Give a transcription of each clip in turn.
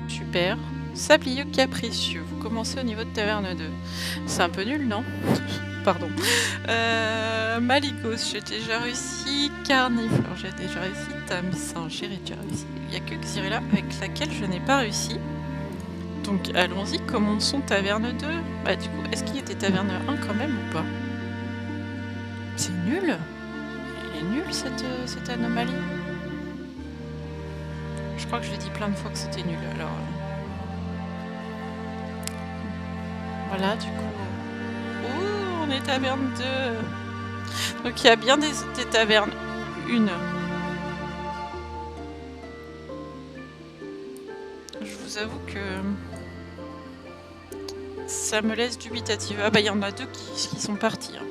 Super. Sablier capricieux. Vous commencez au niveau de taverne 2. C'est un peu nul, non? Pardon. Maligos, j'ai déjà réussi. Carniflore, j'ai déjà réussi. Tamsin, j'ai déjà réussi. Il n'y a que Xyrella avec laquelle je n'ai pas réussi. Donc allons-y, commençons taverne 2. Bah du coup, est-ce qu'il y était taverne 1 quand même ou pas? C'est nul. Elle est nulle cette anomalie. Je crois que je l'ai dit plein de fois que c'était nul, alors... Voilà, du coup... Ouh, on est taverne 2. Donc il y a bien des tavernes. Une. Je vous avoue que... ça me laisse dubitative. Ah bah il y en a deux qui sont partis. Hein.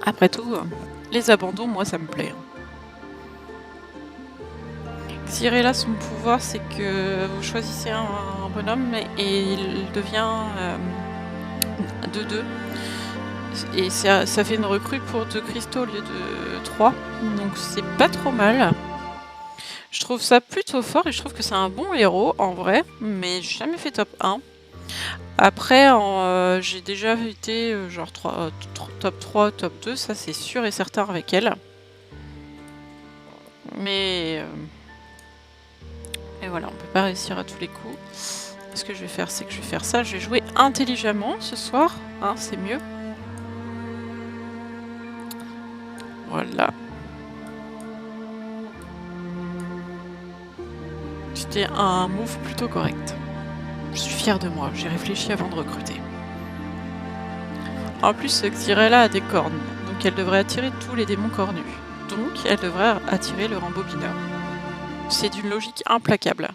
Après tout, les abandons, moi ça me plaît. Xyrella, son pouvoir, c'est que vous choisissez un bonhomme et il devient 2-2. Et ça fait une recrue pour 2 cristaux au lieu de 3. Donc c'est pas trop mal. Je trouve ça plutôt fort et je trouve que c'est un bon héros en vrai. Mais j'ai jamais fait top 1. Après, j'ai déjà été genre top 3, top 2. Ça c'est sûr et certain avec elle. Mais... et voilà, on peut pas réussir à tous les coups. Ce que je vais faire, c'est que je vais faire ça. Je vais jouer intelligemment ce soir. Hein, c'est mieux. Voilà. C'était un move plutôt correct. Je suis fière de moi, j'ai réfléchi avant de recruter. En plus, Xyrella a des cornes, donc elle devrait attirer tous les démons cornus. Donc elle devrait attirer le rembobineur. C'est d'une logique implacable.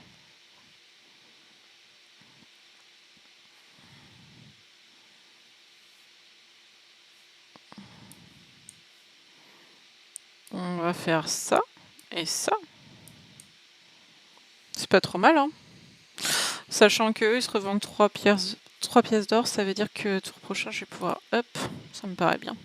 On va faire ça et ça. C'est pas trop mal, hein. Sachant qu'eux, ils se revendent 3 pièces d'or, ça veut dire que tour prochain, je vais pouvoir... Hop, ça me paraît bien.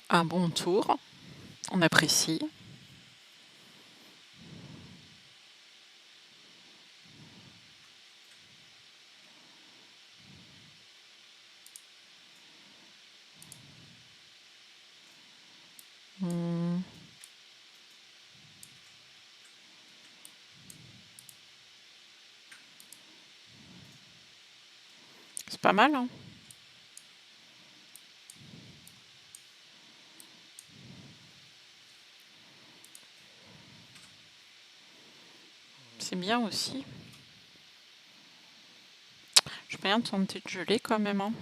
Un bon tour, on apprécie. C'est pas mal, hein. C'est bien aussi. Je peux bien tenter de geler quand même, hein.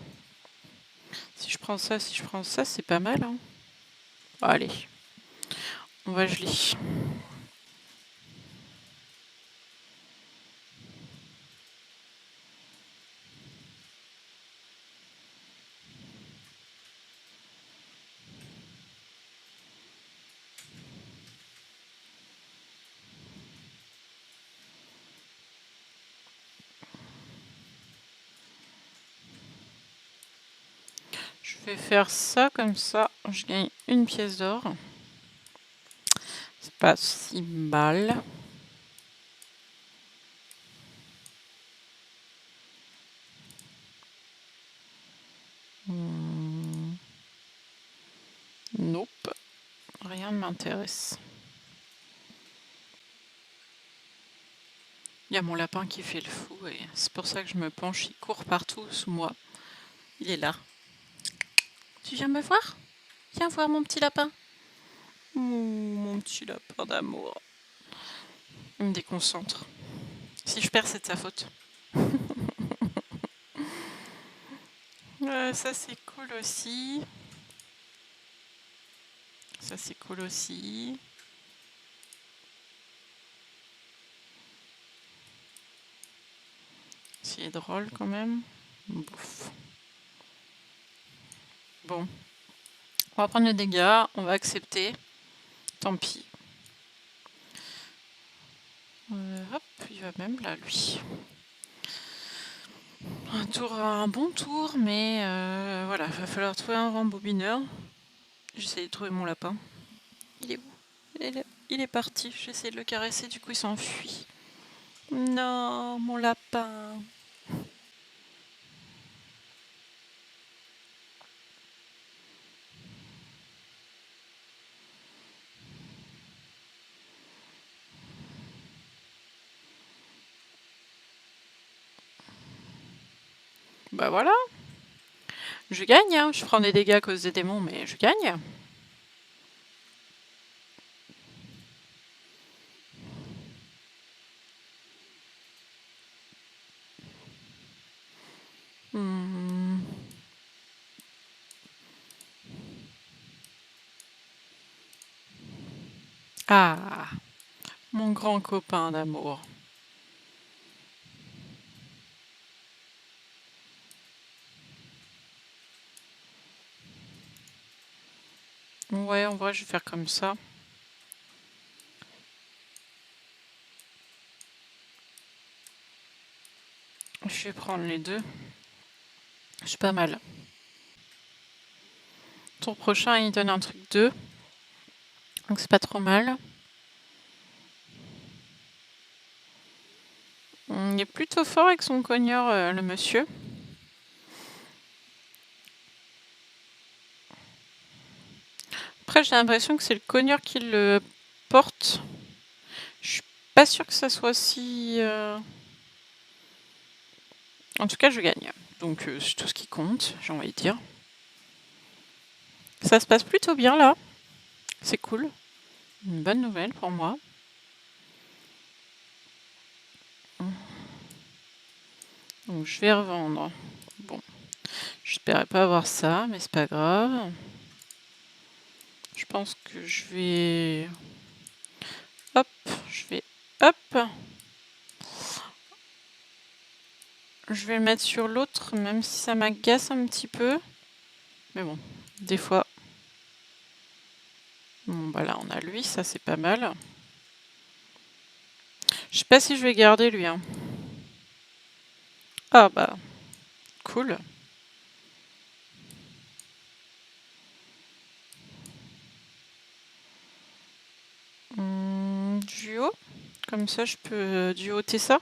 Si je prends ça, c'est pas mal, hein. Bon, allez, on va geler. Je vais faire ça comme ça, je gagne une pièce d'or. C'est pas si mal. Nope, rien ne m'intéresse. Il y a mon lapin qui fait le fou et c'est pour ça que je me penche, il court partout sous moi. Il est là. Tu viens me voir? Viens voir mon petit lapin. Mon petit lapin d'amour. Il me déconcentre. Si je perds, c'est de sa faute. Ça c'est cool aussi. Ça c'est cool aussi. C'est drôle quand même. Bouf. Bon. On va prendre le dégât, on va accepter. Tant pis. Hop, il va même là, lui. Un bon tour, mais voilà, va falloir trouver un rembobineur. J'essaie de trouver mon lapin. Il est où? Il est parti. J'essaie de le caresser, du coup il s'enfuit. Non, mon lapin. Bah voilà. Je gagne, hein. Je prends des dégâts à cause des démons, mais je gagne. Hmm. Ah, mon grand copain d'amour. Ouais, en vrai, je vais faire comme ça. Je vais prendre les deux. C'est pas mal. Tour prochain, il donne un truc 2. Donc c'est pas trop mal. Il est plutôt fort avec son cogneur, le monsieur. Après, j'ai l'impression que c'est le cogneur qui le porte. Je suis pas sûre que ça soit si... En tout cas, je gagne. Donc c'est tout ce qui compte, j'ai envie de dire. Ça se passe plutôt bien là. C'est cool. Une bonne nouvelle pour moi. Donc je vais revendre. Bon, j'espérais pas avoir ça, mais c'est pas grave. Je pense que je vais... Hop, je vais... Hop. Je vais le mettre sur l'autre, même si ça m'agace un petit peu. Mais bon, des fois... Bon, bah là, on a lui, ça c'est pas mal. Je sais pas si je vais garder lui. Hein. Ah bah, cool. Duo. Comme ça, je peux duoter ça.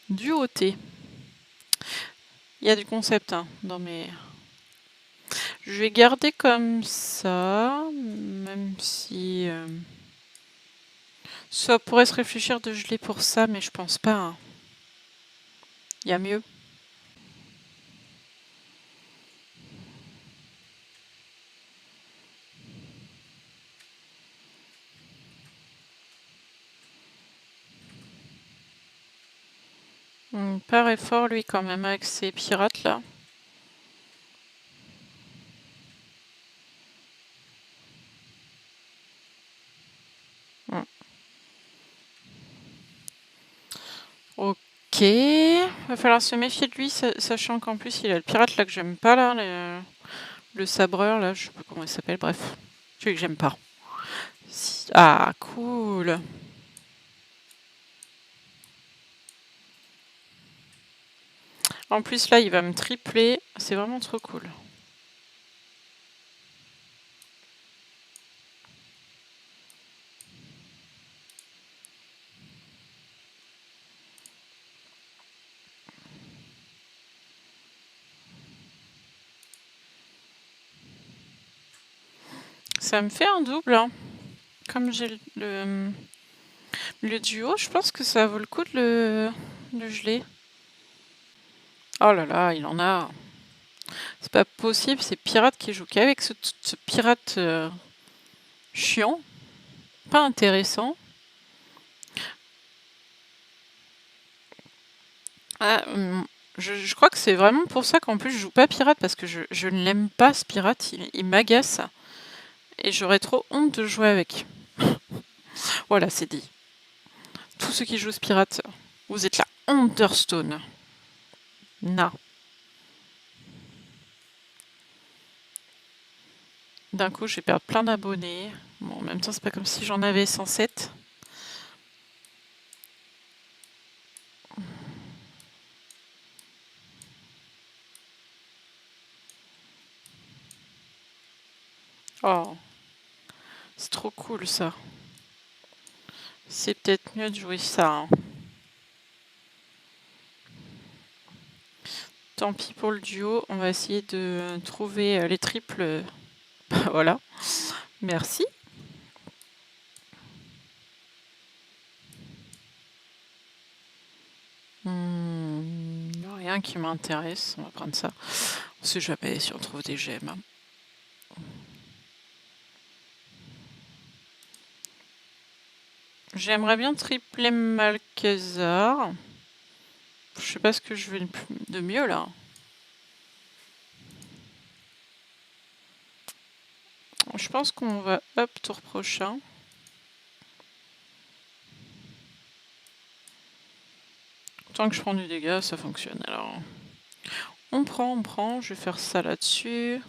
Duoter. Il y a du concept hein, dans mes... Je vais garder comme ça, même si... Ça pourrait se réfléchir de geler pour ça, mais je pense pas. Hein. Il y a mieux. Il paraît fort lui quand même avec ces pirates là. Ok. Va falloir se méfier de lui, sachant qu'en plus il a le pirate là que j'aime pas là. Le sabreur là, je sais pas comment il s'appelle, bref. Celui que j'aime pas. Ah, cool. En plus là, il va me tripler. C'est vraiment trop cool. Ça me fait un double. Hein. Comme j'ai le duo, je pense que ça vaut le coup de le geler. Oh là là, il en a. C'est pas possible, c'est pirate qui joue qu'avec ce pirate chiant, pas intéressant. Ah, je crois que c'est vraiment pour ça qu'en plus je joue pas pirate, parce que je ne l'aime pas ce pirate, il m'agace. Et j'aurais trop honte de jouer avec. Voilà, c'est dit. Tous ceux qui jouent ce pirate, vous êtes la Understone. Na. D'un coup, je vais perdre plein d'abonnés. Bon, en même temps, c'est pas comme si j'en avais 107. Oh, c'est trop cool ça. C'est peut-être mieux de jouer ça, hein. Tant pis pour le duo, on va essayer de trouver les triples. Voilà, merci. Rien qui m'intéresse, on va prendre ça. On sait jamais si on trouve des gemmes, hein. J'aimerais bien tripler Malcazar. Je sais pas ce que je vais de mieux là. Je pense qu'on va up tour prochain. Tant que je prends du dégât, ça fonctionne. Alors, on prend. Je vais faire ça là-dessus.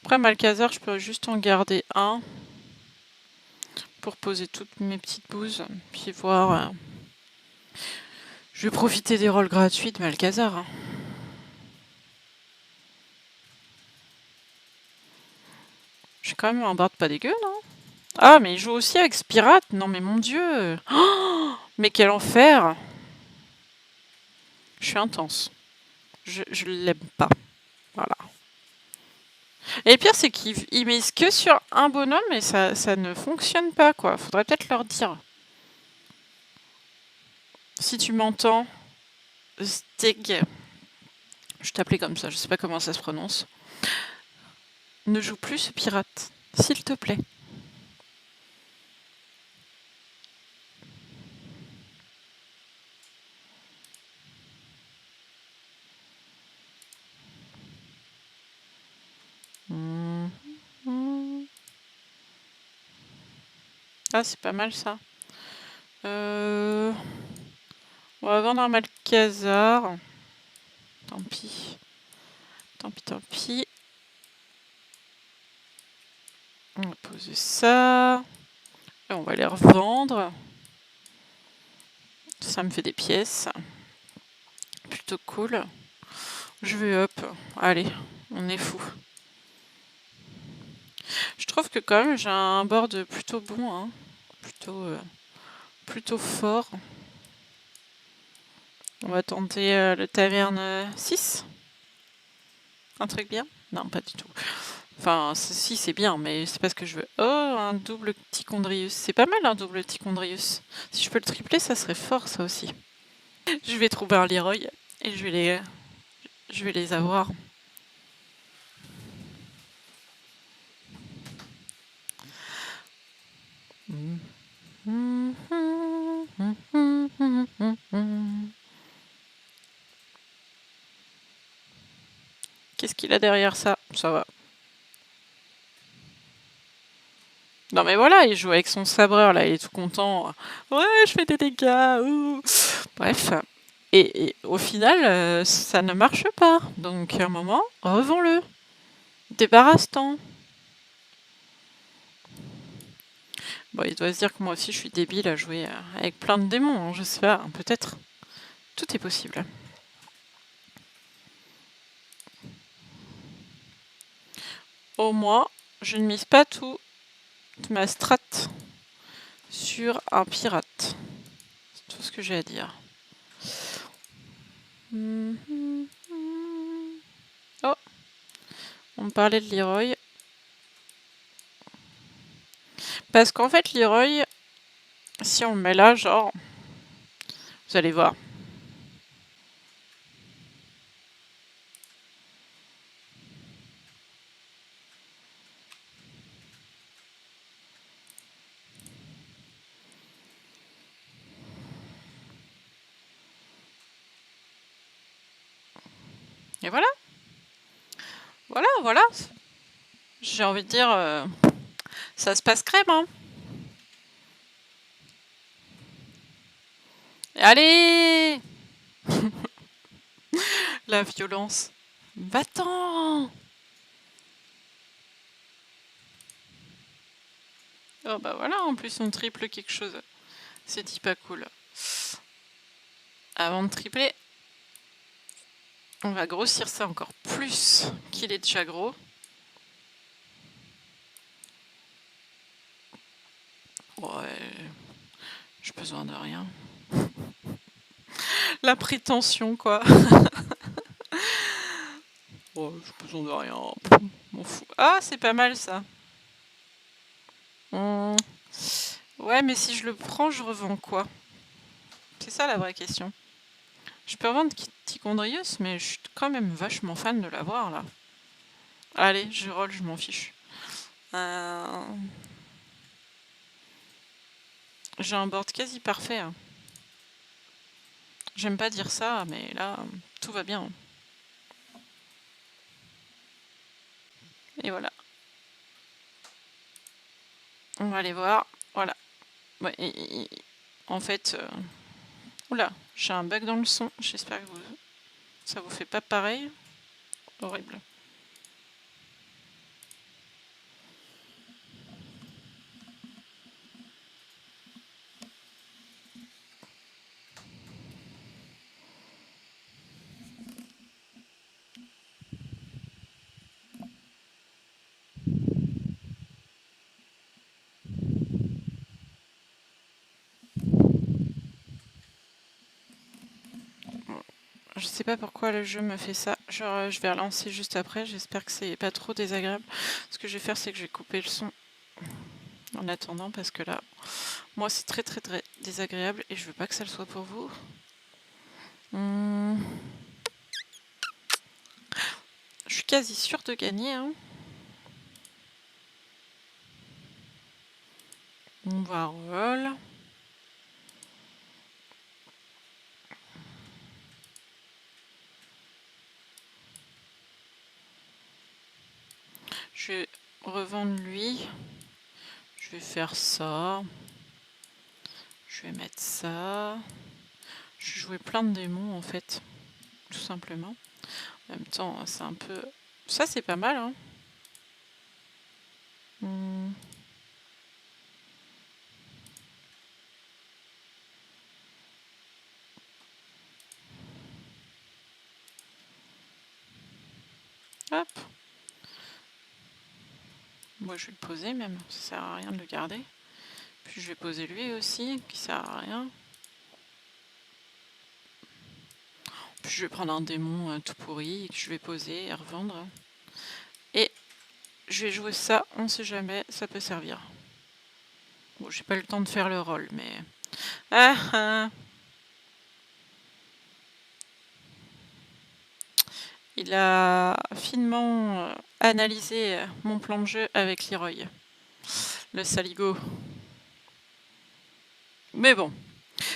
Après, Malcazar, je peux juste en garder un pour poser toutes mes petites bouses. Puis voir. Je vais profiter des rôles gratuits de Malcazar, hein. J'ai quand même un bard pas dégueu, non? Ah, mais il joue aussi avec Spirate. Non, mais mon dieu. Oh, mais quel enfer. Je suis intense. Je l'aime pas. Voilà. Et le pire, c'est qu'ils misent que sur un bonhomme et ça ne fonctionne pas, quoi. Faudrait peut-être leur dire. Si tu m'entends, Stig, je t'appelais comme ça, je sais pas comment ça se prononce. Ne joue plus ce pirate, s'il te plaît. Ah, c'est pas mal ça. On va vendre un Malcazar. Tant pis. Tant pis. On va poser ça. Et on va les revendre. Ça me fait des pièces. Plutôt cool. Je vais up. Allez, on est fou. Je trouve que quand même j'ai un board plutôt bon, hein. Plutôt fort. On va tenter le taverne 6. Un truc bien? Non, pas du tout. Enfin, si c'est bien, mais c'est pas ce que je veux. Oh, un double Tichondrius. C'est pas mal un double Tichondrius. Si je peux le tripler, ça serait fort, ça aussi. Je vais trouver un Leroy et je vais les avoir. Qu'est-ce qu'il a derrière ça? Ça va. Non mais voilà, il joue avec son sabreur là, il est tout content. Ouais, je fais des dégâts. Ouh. Bref. Et au final, ça ne marche pas. Donc à un moment, revends-le. Débarrasse-t'en. Bon, il doit se dire que moi aussi je suis débile à jouer avec plein de démons, hein, je sais pas, hein, peut-être. Tout est possible. Au moins, je ne mise pas tout ma strat sur un pirate. C'est tout ce que j'ai à dire. Oh, on me parlait de Leroy. Parce qu'en fait, Leroy, si on le met là, genre, vous allez voir. Et voilà. Voilà. J'ai envie de dire, ça se passe crème, hein. Allez. La violence. Va-t'en. Oh bah voilà, en plus on triple quelque chose. C'est dit pas cool. Avant de tripler, On va grossir ça encore plus qu'il est déjà gros. Ouais, j'ai besoin de rien. La prétention, quoi. Oh, j'ai besoin de rien. M'en fous. Ah, c'est pas mal ça. Hmm. Ouais, mais si je le prends, je revends quoi? C'est ça la vraie question. Je peux revendre Tichondrius, mais je suis quand même vachement fan de l'avoir là. Allez, je roll, je m'en fiche. J'ai un board quasi parfait, hein. J'aime pas dire ça, mais là, tout va bien. Et voilà. On va aller voir. Voilà. Ouais, en fait... Oula, j'ai un bug dans le son. J'espère que ça vous fait pas pareil. Horrible. Je sais pas pourquoi le jeu me fait ça. Genre, je vais relancer juste après. J'espère que c'est pas trop désagréable. Ce que je vais faire, c'est que je vais couper le son en attendant, parce que là, moi, c'est très très très désagréable et je veux pas que ça le soit pour vous. Je suis quasi sûre de gagner, hein. On va roll. Je vais revendre lui. Je vais faire ça. Je vais mettre ça. Je vais jouer plein de démons en fait. Tout simplement. En même temps, c'est un peu... Ça, c'est pas mal, hein. Hop. Moi, je vais le poser même. Ça sert à rien de le garder. Puis je vais poser lui aussi, qui sert à rien. Puis je vais prendre un démon tout pourri que je vais poser et revendre. Et je vais jouer ça, on sait jamais, ça peut servir. Bon, j'ai pas le temps de faire le rôle, mais... Il a finement analysé mon plan de jeu avec Leroy. Le saligo. Mais bon,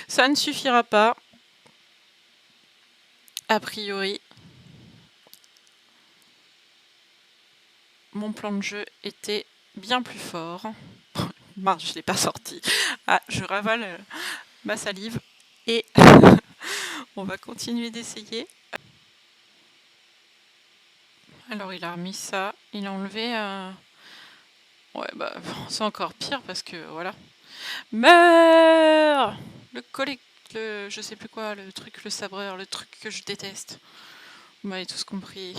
ça ne suffira pas. A priori, mon plan de jeu était bien plus fort. Mince, je ne l'ai pas sorti. Ah, je ravale ma salive. Et on va continuer d'essayer. Alors il a remis ça. Il a enlevé... Ouais, bah c'est encore pire parce que voilà. Meurs! Le je sais plus quoi, le truc, le sabreur, le truc que je déteste. Vous m'avez tous compris.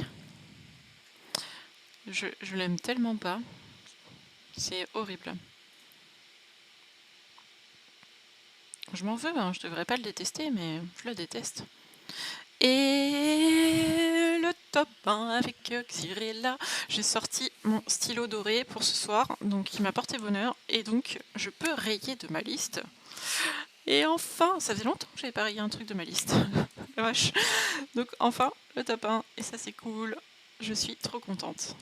Je l'aime tellement pas. C'est horrible. Je m'en veux, hein, je devrais pas le détester, mais je le déteste. Et le top 1 avec Xyrella. J'ai sorti mon stylo doré pour ce soir, donc il m'a porté bonheur, et donc je peux rayer de ma liste. Et enfin, ça faisait longtemps que j'avais pas rayé un truc de ma liste. La vache. Donc enfin, le top 1, et ça c'est cool. Je suis trop contente.